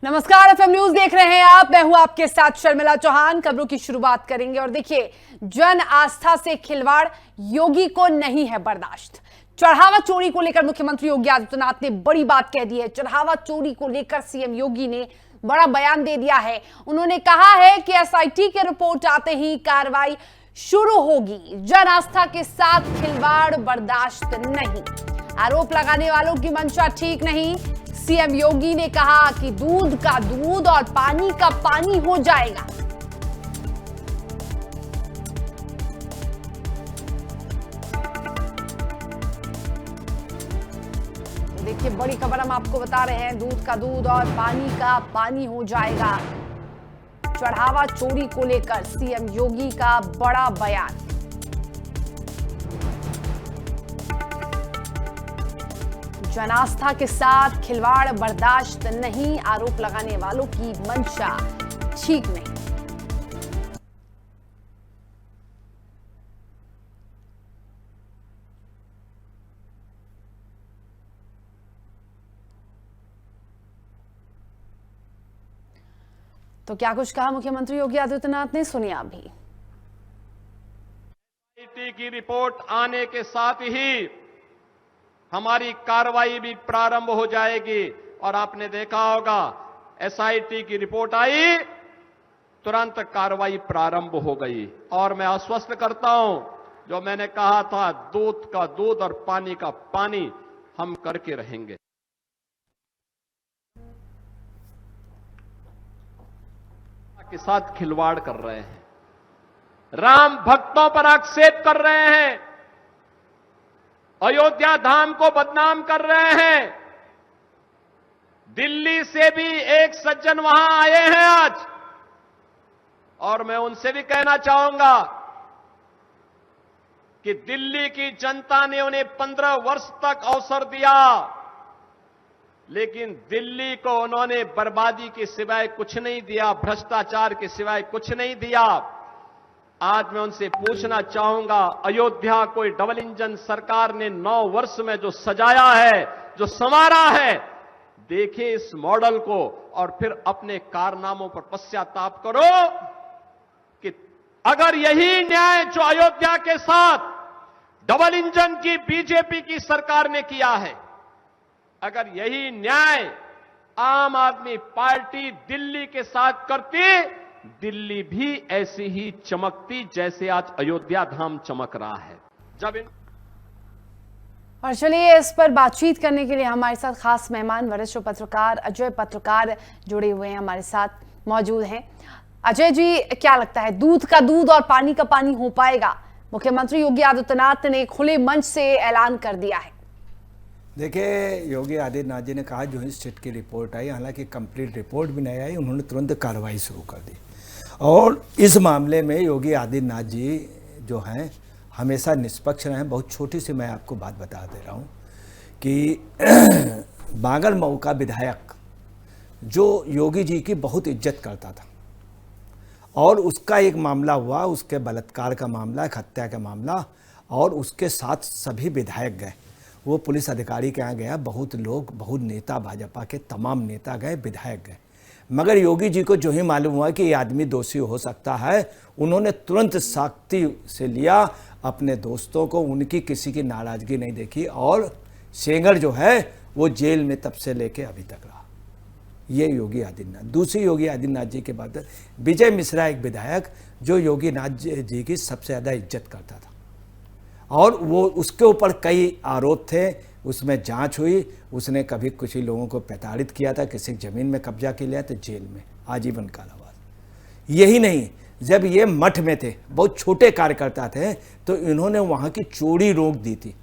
नमस्कार, FM news देख रहे हैं आप। मैं हूं आपके साथ शर्मिला चौहान। खबरों की शुरुआत करेंगे और देखिए, जन आस्था से खिलवाड़ योगी को नहीं है बर्दाश्त। चढ़ावा चोरी को लेकर मुख्यमंत्री योगी आदित्यनाथ ने बड़ी बात कह दी है। चढ़ावा चोरी को लेकर सीएम योगी ने बड़ा बयान दे दिया है। उन्होंने कहा है कि एसआईटी की रिपोर्ट आते ही कार्रवाई शुरू होगी। जन आस्था के साथ खिलवाड़ बर्दाश्त नहीं। आरोप लगाने वालों की मंशा ठीक नहीं। सीएम योगी ने कहा कि दूध का दूध और पानी का पानी हो जाएगा। देखिए, बड़ी खबर हम आपको बता रहे हैं। दूध का दूध और पानी का पानी हो जाएगा। चढ़ावा चोरी को लेकर सीएम योगी का बड़ा बयान। जन आस्था के साथ खिलवाड़ बर्दाश्त नहीं। आरोप लगाने वालों की मंशा ठीक नहीं। तो क्या कुछ कहा मुख्यमंत्री योगी आदित्यनाथ ने, सुनिए आप भी। एसआईटी की रिपोर्ट आने के साथ ही हमारी कार्रवाई भी प्रारंभ हो जाएगी। और आपने देखा होगा, एसआईटी की रिपोर्ट आई, तुरंत कार्रवाई प्रारंभ हो गई। और मैं आश्वस्त करता हूं, जो मैंने कहा था, दूध का दूध और पानी का पानी हम करके रहेंगे। के साथ खिलवाड़ कर रहे हैं, राम भक्तों पर आक्षेप कर रहे हैं, अयोध्या धाम को बदनाम कर रहे हैं। दिल्ली से भी एक सज्जन वहां आए हैं आज, और मैं उनसे भी कहना चाहूंगा कि दिल्ली की जनता ने उन्हें 15 वर्ष तक अवसर दिया, लेकिन दिल्ली को उन्होंने बर्बादी के सिवाय कुछ नहीं दिया, भ्रष्टाचार के सिवाय कुछ नहीं दिया। आज मैं उनसे पूछना चाहूंगा, अयोध्या कोई डबल इंजन सरकार ने 9 वर्ष में जो सजाया है, जो संवारा है, देखिए इस मॉडल को और फिर अपने कारनामों पर पश्चाताप करो कि अगर यही न्याय जो अयोध्या के साथ डबल इंजन की बीजेपी की सरकार ने किया है, अगर यही न्याय आम आदमी पार्टी दिल्ली के साथ करती, दिल्ली भी ऐसी ही चमकती जैसे आज अयोध्या धाम चमक रहा है। और चलिए, इस पर बातचीत करने के लिए हमारे साथ खास मेहमान वरिष्ठ पत्रकार अजय पत्रकार जुड़े हुए हैं, हमारे साथ मौजूद हैं। अजय जी, क्या लगता है, दूध का दूध और पानी का पानी हो पाएगा? मुख्यमंत्री योगी आदित्यनाथ ने खुले मंच से ऐलान कर दिया है। देखिए, योगी आदित्यनाथ जी ने कहा जो इस सिट की रिपोर्ट आई, हालांकि कंप्लीट रिपोर्ट भी नहीं आई, उन्होंने तुरंत कार्रवाई शुरू कर दी। और इस मामले में योगी आदित्यनाथ जी जो हैं हमेशा निष्पक्ष रहे हैं। बहुत छोटी सी मैं आपको बात बता दे रहा हूँ कि बांगल मऊ का विधायक जो योगी जी की बहुत इज्जत करता था, और उसका एक मामला हुआ, उसके बलात्कार का मामला, एक हत्या का मामला, और उसके साथ सभी विधायक गए। वो पुलिस अधिकारी के यहाँ गया, बहुत लोग, बहुत नेता, भाजपा के तमाम नेता गए, विधायक गए, मगर योगी जी को जो ही मालूम हुआ कि ये आदमी दोषी हो सकता है, उन्होंने तुरंत सख्ती से लिया। अपने दोस्तों को, उनकी किसी की नाराजगी नहीं देखी, और सेंगर जो है वो जेल में तब से लेके अभी तक रहा। ये योगी आदित्यनाथ। दूसरी योगी आदित्यनाथ जी के बाद विजय मिश्रा, एक विधायक जो योगी नाथ जी की सबसे ज़्यादा इज्जत करता था, और वो उसके ऊपर कई आरोप थे, उसमें जांच हुई। उसने कभी कुछ ही लोगों को प्रताड़ित किया था, किसी ज़मीन में कब्जा कर लिया, तो जेल में आजीवन कारावास। यही नहीं, जब ये मठ में थे, बहुत छोटे कार्यकर्ता थे, तो इन्होंने वहाँ की चोरी रोक दी थी।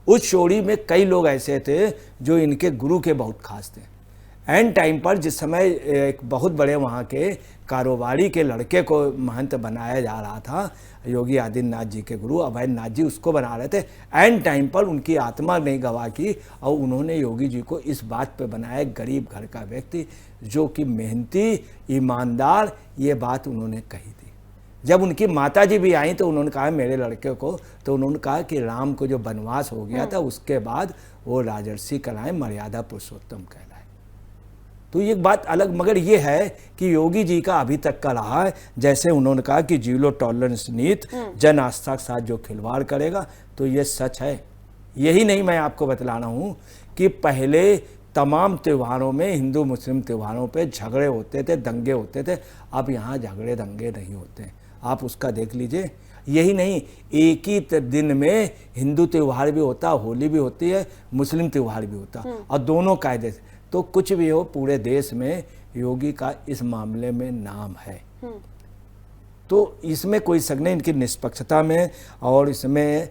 उस चोरी में कई लोग ऐसे थे जो इनके गुरु के बहुत खास थे। एंड टाइम पर जिस समय एक बहुत बड़े वहाँ के कारोबारी के लड़के को महंत बनाया जा रहा था, योगी आदित्यनाथ जी के गुरु अभयनाथ जी उसको बना रहे थे, एंड टाइम पर उनकी आत्मा नहीं गवा की, और उन्होंने योगी जी को इस बात पे बनाया, गरीब घर का व्यक्ति जो कि मेहनती, ईमानदार, ये बात उन्होंने कही थी। जब उनकी माता जी भी आई तो उन्होंने कहा मेरे लड़के को, तो उन्होंने कहा कि राम को जो वनवास हो गया था उसके बाद वो राजर्षि कहलाए, मर्यादा पुरुषोत्तम कहलाए। तो ये बात अलग, मगर ये है कि योगी जी का अभी तक का रहा है, जैसे उन्होंने कहा कि जीरो टॉलरेंस नीति जन आस्था के साथ जो खिलवाड़ करेगा, तो ये सच है। यही नहीं, मैं आपको बतला रहा हूँ कि पहले तमाम त्योहारों में, हिंदू मुस्लिम त्योहारों पे झगड़े होते थे, दंगे होते थे। अब यहाँ झगड़े दंगे नहीं होते, आप उसका देख लीजिए। यही नहीं, एक ही दिन में हिंदू त्यौहार भी होता, होली भी होती है, मुस्लिम त्यौहार भी होता, और दोनों कायदे से। तो कुछ भी हो, पूरे देश में योगी का इस मामले में नाम है। तो इसमें कोई शक नहीं इनकी निष्पक्षता में, और इसमें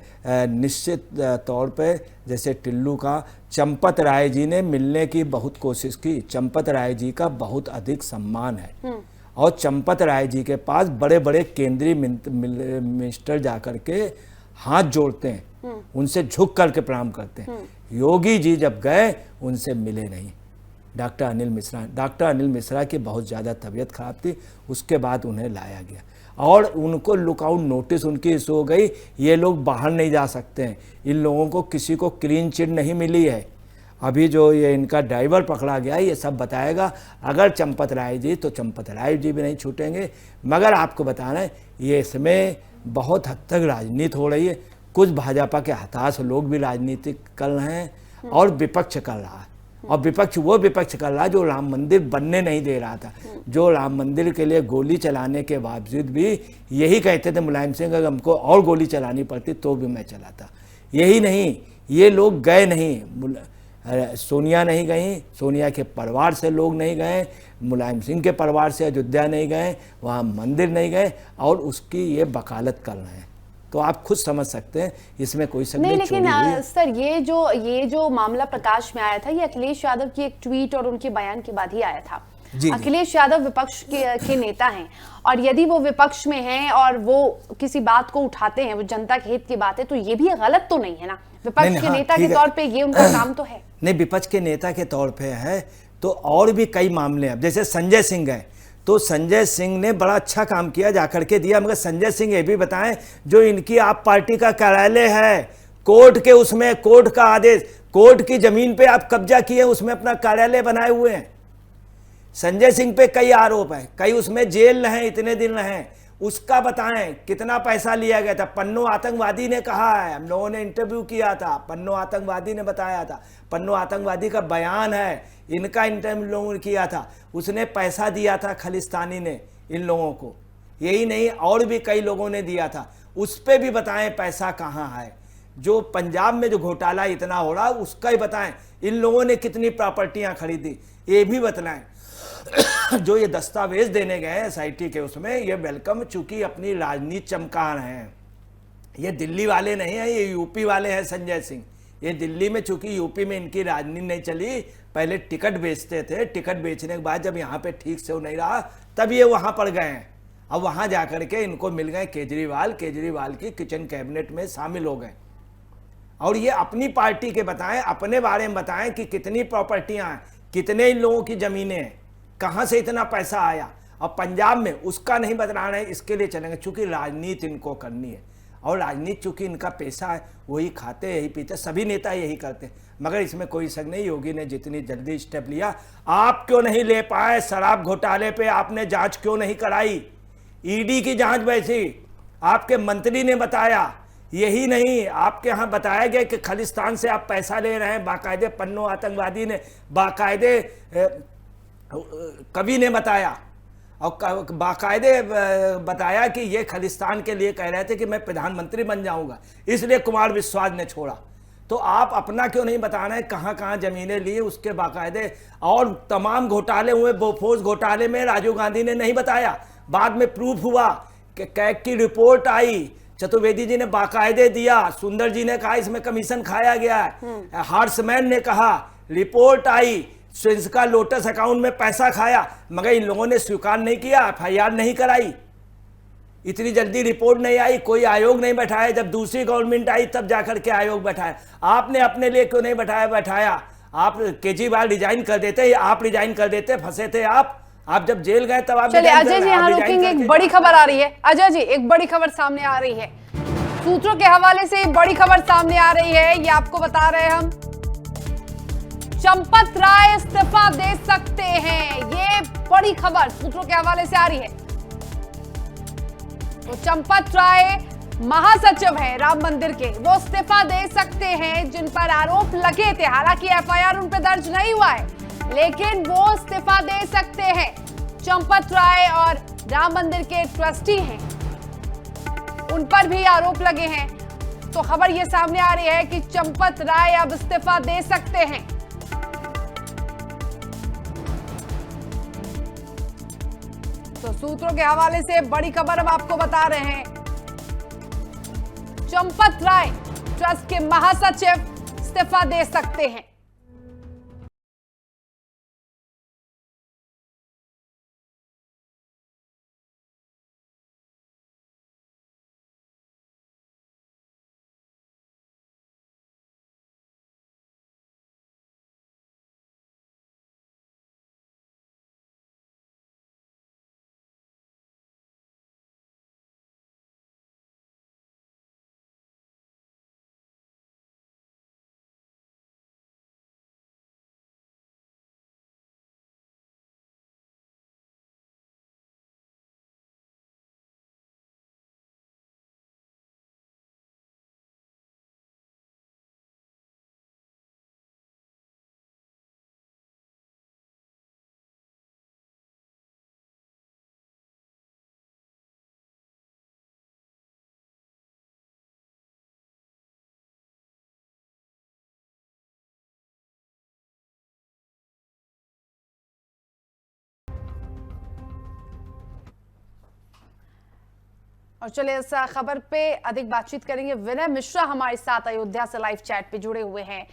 निश्चित तौर पे जैसे टिल्लू का, चंपत राय जी ने मिलने की बहुत कोशिश की। चंपत राय जी का बहुत अधिक सम्मान है, और चंपत राय जी के पास बड़े बड़े केंद्रीय मिनिस्टर जाकर के हाथ जोड़ते हैं, उनसे झुक करके प्रणाम करते हैं। योगी जी जब गए उनसे मिले नहीं। डॉक्टर अनिल मिश्रा की बहुत ज़्यादा तबीयत खराब थी, उसके बाद उन्हें लाया गया और उनको लुकआउट नोटिस उनकी इशू हो गई, ये लोग बाहर नहीं जा सकते हैं। इन लोगों को किसी को क्लीन चिट नहीं मिली है। अभी जो ये इनका ड्राइवर पकड़ा गया, ये सब बताएगा। अगर चंपत राय जी, तो चंपत राय जी भी नहीं छूटेंगे। मगर आपको बताना है, ये इसमें बहुत हद तक राजनीति हो रही है। कुछ भाजपा के हताश लोग भी राजनीति कर रहे हैं, और विपक्ष कर रहा है। और विपक्ष वो विपक्ष कर रहा है जो राम मंदिर बनने नहीं दे रहा था, जो राम मंदिर के लिए गोली चलाने के बावजूद भी यही कहते थे मुलायम सिंह, अगर हमको और गोली चलानी पड़ती तो भी मैं चलाता। यही नहीं, ये लोग गए नहीं, सोनिया नहीं गई, सोनिया के परिवार से लोग नहीं गए, मुलायम सिंह के परिवार से अयोध्या नहीं गए, वहाँ मंदिर नहीं गए, और उसकी ये वकालत कर रहे हैं। तो आप खुद समझ सकते हैं, इसमें कोई शक नहीं। लेकिन सर, ये जो मामला प्रकाश में आया था, ये अखिलेश यादव की एक ट्वीट और उनके बयान के बाद ही आया था। अखिलेश यादव विपक्ष के नेता हैं, और यदि वो विपक्ष में हैं और वो किसी बात को उठाते हैं, वो जनता के हित की बात है, तो ये भी गलत तो नहीं है ना? विपक्ष के नेता के तौर पे ये उनका काम तो है। नहीं, विपक्ष के नेता के तौर पे है, तो और भी कई मामले हैं। जैसे संजय सिंह है, तो संजय सिंह ने बड़ा अच्छा काम किया, जाकर के दिया। मगर संजय सिंह ये भी बताएं, जो इनकी आप पार्टी का कार्यालय है, कोर्ट के उसमें, कोर्ट का आदेश, कोर्ट की जमीन पे आप कब्जा किए, उसमें अपना कार्यालय बनाए हुए हैं। संजय सिंह पे कई आरोप हैं, कई उसमें जेल रहे, इतने दिन रहे, उसका बताएं कितना पैसा लिया गया था। पन्नू आतंकवादी ने कहा है, हम लोगों ने इंटरव्यू किया था, पन्नू आतंकवादी ने बताया था, पन्नू आतंकवादी का बयान है, इनका इंटरव्यू लोगों ने किया था, उसने पैसा दिया था खलिस्तानी ने इन लोगों को। यही नहीं, और भी कई लोगों ने दिया था, उस पर भी बताएं पैसा कहाँ है। जो पंजाब में जो घोटाला इतना हो रहा, उसका ही बताएं, इन लोगों ने कितनी प्रॉपर्टियां खरीदी, ये भी बताएं। जो ये दस्तावेज देने गए एसआईटी के, उसमें ये वेलकम, चूंकि अपनी राजनीति चमका रहे हैं। ये दिल्ली वाले नहीं हैं, ये यूपी वाले हैं संजय सिंह। ये दिल्ली में, चूंकि यूपी में इनकी राजनीति नहीं चली, पहले टिकट बेचते थे, टिकट बेचने के बाद जब यहाँ पे ठीक से वो नहीं रहा, तब ये वहाँ पर गए हैं। अब वहाँ जाकर के इनको मिल गए केजरीवाल की किचन कैबिनेट में शामिल हो गए। और ये अपनी पार्टी के बताएं, अपने बारे में बताएं कि कितनी प्रॉपर्टियां हैं, कितने इन लोगों की जमीनें हैं, कहां से इतना पैसा आया। और पंजाब में उसका नहीं बता रहे हैं, इसके लिए चलेंगे, चूंकि राजनीति इनको करनी है, और राजनीति चूंकि इनका पेशा है, वही खाते यही पीते, सभी नेता यही करते। मगर इसमें कोई शक नहीं, योगी ने जितनी जल्दी स्टेप लिया, आप क्यों नहीं ले पाए? शराब घोटाले पे आपने जांच क्यों नहीं कराई? ईडी की जांच वैसी, आपके मंत्री ने बताया। यही नहीं, आपके यहाँ बताया गया कि खालिस्तान से आप पैसा ले रहे हैं, बाकायदे पन्नू आतंकवादी ने, बाकायदे कवि ने बताया, और बाकायदे बताया कि ये खालिस्तान के लिए कह रहे थे कि मैं प्रधानमंत्री बन जाऊंगा, इसलिए कुमार विश्वास ने छोड़ा। तो आप अपना क्यों नहीं बता रहे हैं कहाँ कहाँ जमीनें लिए, उसके बाकायदे। और तमाम घोटाले हुए, बोफोर्स घोटाले में राजीव गांधी ने नहीं बताया, बाद में प्रूफ हुआ कि कैग की रिपोर्ट आई, चतुर्वेदी जी ने बाकायदे दिया, सुंदर जी ने कहा इसमें कमीशन खाया गया है, हर्षमैन ने कहा, रिपोर्ट आई, स्विस का लोटस अकाउंट में पैसा खाया, मगर इन लोगों ने स्वीकार नहीं किया, एफआईआर नहीं कराई, इतनी जल्दी रिपोर्ट नहीं आई, कोई आयोग नहीं बैठाया। जब दूसरी गवर्नमेंट आई तब जाकर के आयोग बैठाया। आपने अपने लिए क्यों नहीं बैठाया? आप केजरीवाल रिजाइन कर देते, आप रिजाइन कर देते, फंसे थे आप जब जेल गए तब आप। चलिए अजय जी, यहाँ रुकेंगे, एक बड़ी खबर आ रही है। अजय जी, एक बड़ी खबर सामने आ रही है, सूत्रों के हवाले से बड़ी खबर सामने आ रही है, ये आपको बता रहे हैं हम। चंपत राय इस्तीफा दे सकते हैं। ये बड़ी खबर सूत्रों के हवाले से आ रही है। तो चंपत राय महासचिव है राम मंदिर के, वो इस्तीफा दे सकते हैं। जिन पर आरोप लगे थे, हालांकि एफआईआर उन पर दर्ज नहीं हुआ है, लेकिन वो इस्तीफा दे सकते हैं। चंपत राय और राम मंदिर के ट्रस्टी हैं, उन पर भी आरोप लगे हैं। तो खबर ये सामने आ रही है कि चंपत राय अब इस्तीफा दे सकते हैं। तो सूत्रों के हवाले से बड़ी खबर हम आपको बता रहे हैं। चंपत राय ट्रस्ट के महासचिव इस्तीफा दे सकते हैं। और चलिए इस खबर पे अधिक बातचीत करेंगे। विनय मिश्रा हमारे साथ अयोध्या से लाइव चैट पे जुड़े हुए हैं।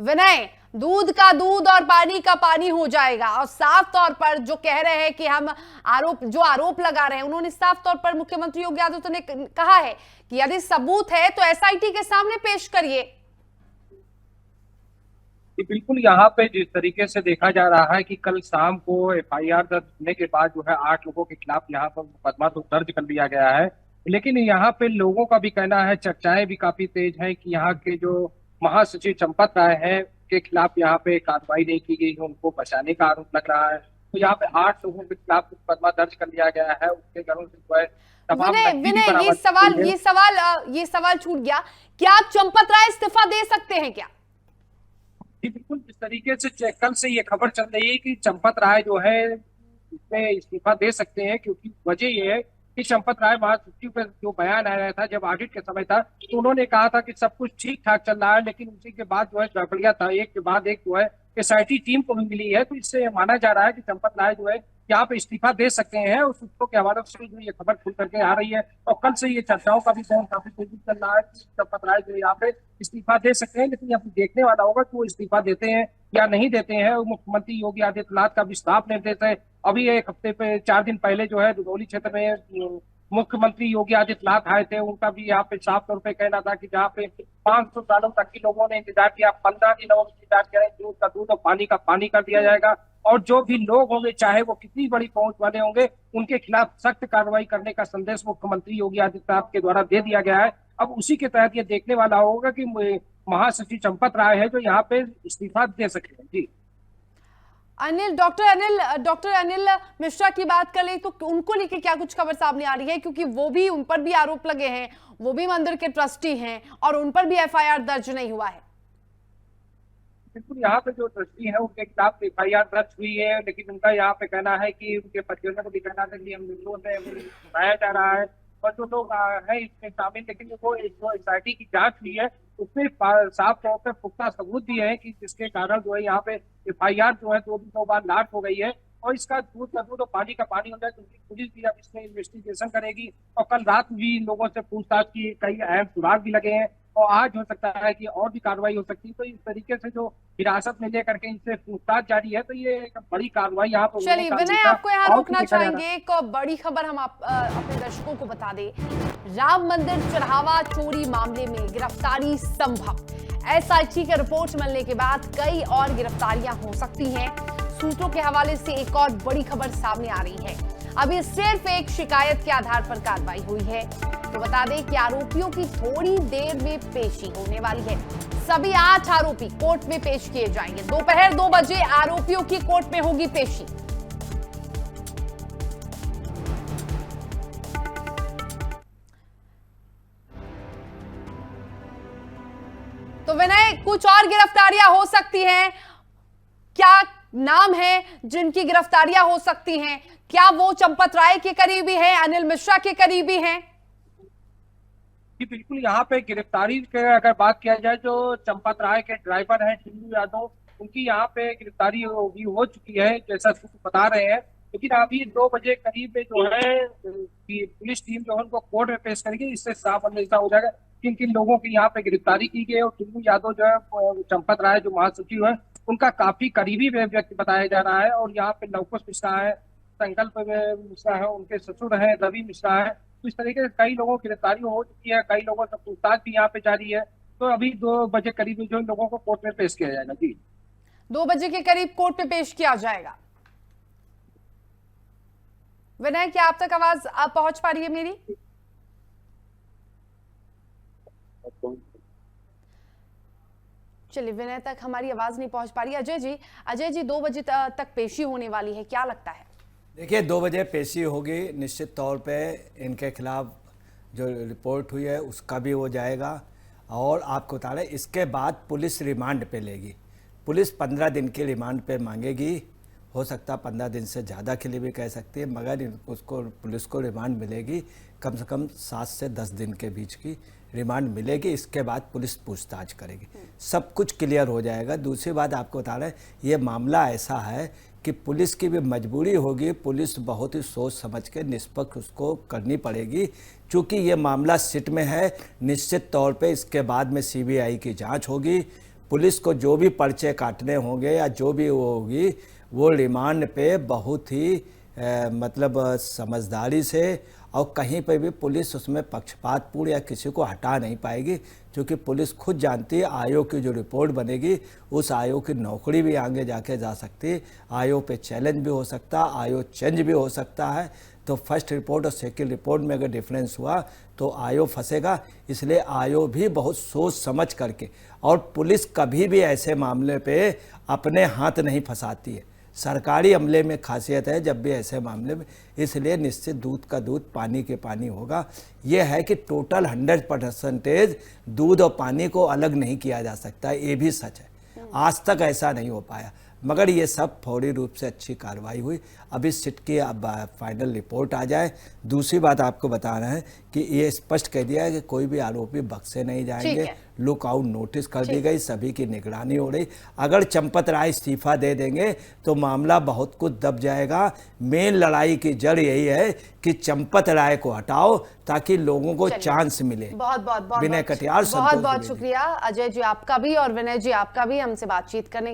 विनय, दूध का दूध और पानी का पानी हो जाएगा, और साफ तौर पर जो कह रहे हैं कि हम आरोप लगा रहे हैं, उन्होंने साफ तौर पर मुख्यमंत्री योगी आदित्यनाथ ने कहा है कि यदि सबूत है तो एसआईटी के सामने पेश करिए। बिल्कुल, यहाँ पे जिस तरीके से देखा जा रहा है कि कल शाम को एफआईआर दर्ज होने के बाद जो है 8 लोगों के खिलाफ यहाँ पर मुकदमा तो दर्ज कर लिया गया है, लेकिन यहाँ पे लोगों का भी कहना है, चर्चाएं भी काफी तेज है कि यहाँ के जो महासचिव चंपत राय है के खिलाफ यहाँ पे कार्रवाई नहीं की गई है, उनको बचाने का आरोप लग रहा है। तो यहाँ पे 8 लोगों के खिलाफ मुकदमा दर्ज कर लिया गया है। उसके घरों से जो है तमाम ये सवाल छूट गया, क्या चंपत राय इस्तीफा दे सकते हैं क्या? बिल्कुल, जिस तरीके से कल से ये खबर चल रही है कि चंपत राय जो है इसमें इस्तीफा दे सकते हैं, क्योंकि वजह ये है कि चंपत राय महासचिव पर जो बयान आया था जब ऑडिट के समय था, तो उन्होंने कहा था कि सब कुछ ठीक ठाक चल रहा है, लेकिन उसी के बाद जो है गड़बड़ियां था, एक के बाद एक जो है एसआईटी टीम को भी मिली है। तो इससे माना जा रहा है कि चंपत राय जो है यहाँ पे इस्तीफा दे सकते हैं। उस सूत्रों के हवाले से जो ये खबर खुल करके आ रही है, और कल से ये चर्चाओं का भी दौर काफी तेजी चल रहा है कि चंपत राय जो यहाँ पे इस्तीफा दे सकते हैं, लेकिन अब देखने वाला होगा कि वो इस्तीफा देते हैं या नहीं देते हैं। मुख्यमंत्री योगी आदित्यनाथ का भी साफ निर्देश है। अभी 4 दिन पहले जो है दुधौली क्षेत्र में मुख्यमंत्री योगी आदित्यनाथ आए थे, उनका भी यहाँ पे साफ तौर पे कहना था कि जहाँ पे 500 सालों तक के लोगों ने इंतजार किया, 15 दिन और इंतजार किया, दूध का दूध और पानी का पानी कर दिया जाएगा। और जो भी लोग होंगे, चाहे वो कितनी बड़ी पहुंच वाले होंगे, उनके खिलाफ सख्त कार्रवाई करने का संदेश मुख्यमंत्री योगी आदित्यनाथ के द्वारा दे दिया गया है। अब उसी के तहत ये देखने वाला होगा कि महासचिव चंपत राय है जो यहाँ पे इस्तीफा दे सकते हैं। जी डॉक्टर अनिल मिश्रा की बात कर ले तो उनको लेके क्या कुछ खबर सामने आ रही है, क्योंकि उन पर भी आरोप लगे हैं, वो भी मंदिर के ट्रस्टी हैं और उन पर भी एफआईआर दर्ज नहीं हुआ है। बिल्कुल, यहाँ पे जो ट्रस्टी है उनके खिलाफ एफआईआर दर्ज हुई है, लेकिन उनका यहाँ पे कहना है कि उनके परिजनों को भी कहना था कि हम लोगों से बताया जा रहा है, और जो लोग है इसमें शामिल, लेकिन जो एसआईटी की जांच हुई है उसमें साफ तौर पर पुख्ता सबूत भी है कि जिसके कारण जो है यहाँ पे एफआईआर जो है 2 बार लाट हो गई है। और इसका दूध का दूध और पानी का पानी हो जाए, क्योंकि पुलिस भी अब इसमें इन्वेस्टिगेशन करेगी। और कल रात भी लोगों से पूछताछ की, कई अहम सुराग भी लगे हैं, और आज हो सकता है कि और भी कार्रवाई हो सकती है। तो इस तरीके से जो हिरासत में लेकर के इनसे पूछताछ जारी है, तो ये एक बड़ी कार्रवाई यहाँ पर। चलिए विनय, आपको यहाँ रोकना चाहेंगे। एक बड़ी खबर हम अपने दर्शकों को बता दें। राम मंदिर चढ़ावा चोरी मामले में गिरफ्तारी संभव। एसआईटी की रिपोर्ट मिलने के बाद कई और गिरफ्तारियां हो सकती हैं। सूत्रों के हवाले से एक और बड़ी खबर सामने आ रही है। अभी सिर्फ एक शिकायत के आधार पर कार्रवाई हुई है। तो बता दें कि आरोपियों की थोड़ी देर में पेशी होने वाली है। सभी 8 आरोपी कोर्ट में पेश किए जाएंगे। दोपहर 2 बजे आरोपियों की कोर्ट में होगी पेशी। तो विनय, कुछ और गिरफ्तारियां हो सकती हैं, क्या नाम है जिनकी गिरफ्तारियां हो सकती हैं? क्या वो चंपत राय के करीबी हैं, अनिल मिश्रा के करीबी हैं? जी बिल्कुल, यहाँ पे गिरफ्तारी की अगर बात किया जाए, जो चंपत राय के ड्राइवर हैं टिंकू यादव, उनकी यहाँ पे गिरफ्तारी हो चुकी है जैसा सूत्र बता रहे हैं। लेकिन अभी 2 बजे करीब में जो है पुलिस टीम जो है उनको कोर्ट में पेश करेगी। इससे साफ अंदाजा हो जाएगा किन किन लोगों की यहाँ पे गिरफ्तारी की गई है। और टिंकू यादव जो है, चंपत राय जो महासचिव है, उनका काफी करीबी व्यक्ति बताया जा रहा है। और यहाँ पे लवकुश मिश्रा है, संकल्प मिश्रा है, उनके ससुर है रवि मिश्रा है। तो इस तरीके से कई लोगों की गिरफ्तारी हो चुकी है, कई लोगों से पूछताछ भी यहाँ पे जारी है। तो अभी 2 बजे करीब जो इन लोगों को कोर्ट में पेश किया जाएगा। जी 2 बजे के करीब कोर्ट में पेश किया जाएगा। विनय, क्या आप तक आवाज आप पहुंच पा रही है मेरी? चलिए, विनय तक हमारी आवाज नहीं पहुंच पा रही। अजय जी 2 बजे तक पेशी होने वाली है, क्या लगता है? देखिए, 2 बजे पेशी होगी। निश्चित तौर पे इनके खिलाफ जो रिपोर्ट हुई है उसका भी हो जाएगा। और आपको बता रहे, इसके बाद पुलिस रिमांड पे लेगी। पुलिस 15 दिन की रिमांड पे मांगेगी। हो सकता 15 दिन से ज़्यादा के लिए भी कह सकती है, मगर उसको पुलिस को रिमांड मिलेगी कम से कम 7 से 10 दिन के बीच की रिमांड मिलेगी। इसके बाद पुलिस पूछताछ करेगी, सब कुछ क्लियर हो जाएगा। दूसरी बात आपको बता रहे हैं, ये मामला ऐसा है कि पुलिस की भी मजबूरी होगी। पुलिस बहुत ही सोच समझ के निष्पक्ष उसको करनी पड़ेगी। चूँकि ये मामला सिट में है, निश्चित तौर पे इसके बाद में सीबीआई की जांच होगी। पुलिस को जो भी पर्चे काटने होंगे या जो भी वो होगी, वो रिमांड पे बहुत ही समझदारी से, और कहीं पे भी पुलिस उसमें पक्षपातपूर्ण या किसी को हटा नहीं पाएगी। क्योंकि पुलिस खुद जानती है आयोग की जो रिपोर्ट बनेगी, उस आयोग की नौकरी भी आगे जाके जा सकती है। आयोग पे चैलेंज भी हो सकता है, आयोग चेंज भी हो सकता है। तो फर्स्ट रिपोर्ट और सेकंड रिपोर्ट में अगर डिफरेंस हुआ तो आयोग फंसेगा। इसलिए आयोग भी बहुत सोच समझ करके, और पुलिस कभी भी ऐसे मामले पे अपने हाथ नहीं फंसाती है। सरकारी अमले में खासियत है जब भी ऐसे मामले में, इसलिए निश्चित दूध का दूध पानी के पानी होगा। यह है कि टोटल 100% दूध और पानी को अलग नहीं किया जा सकता, ये भी सच है। आज तक ऐसा नहीं हो पाया, मगर ये सब फौरी रूप से अच्छी कार्रवाई हुई। अभी सिट की अब फाइनल रिपोर्ट आ जाए। दूसरी बात आपको बता रहे हैं कि ये स्पष्ट कह दिया है कि कोई भी आरोपी बख्शे नहीं जाएंगे। लुकआउट नोटिस कर दी गई, सभी की निगरानी हो रही। अगर चंपत राय इस्तीफा दे देंगे तो मामला बहुत कुछ दब जाएगा। मेन लड़ाई की जड़ यही है कि चंपत राय को हटाओ ताकि लोगों को चांस मिले। बहुत विनय कटियार, बहुत शुक्रिया अजय जी आपका भी और विनय जी आपका भी हमसे बातचीत करने